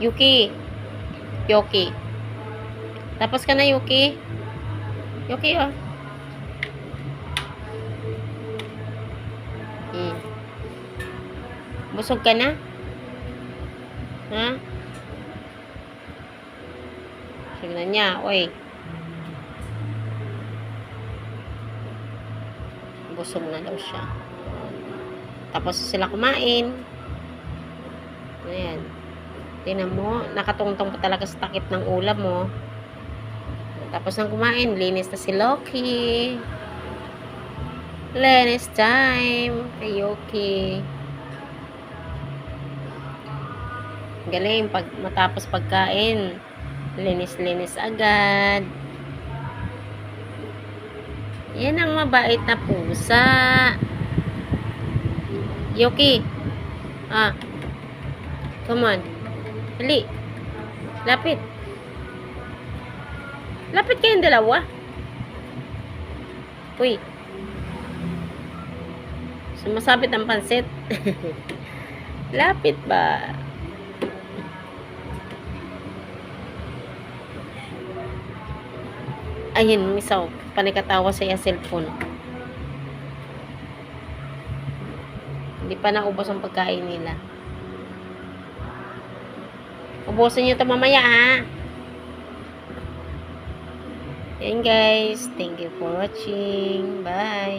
Yuki. Yoki. Tapos ka na, Yuki? Yuki, oh. Busog ka na? Ha? Busog na niya. Oy. Busog na daw siya. Tapos sila kumain. Ayan. Tingnan mo, nakatungtong pa talaga sa takip ng ulam mo. Tapos nang kumain, linis na si Loki. Linis time. Kay Yoki. Galing, pag matapos pagkain, linis-linis agad. Yan ang mabait na pusa. Yoki. Come on. Dali. Lapit. Lapit kayong dalawa. Uy. Sumasabit ang pansit. Lapit ba? Ayun, misaw. Panikatawa sa iya cellphone. Hindi pa naubos ang pagkain nila. Ubusin nyo ito mamaya, ha? Ayan, guys. Thank you for watching. Bye.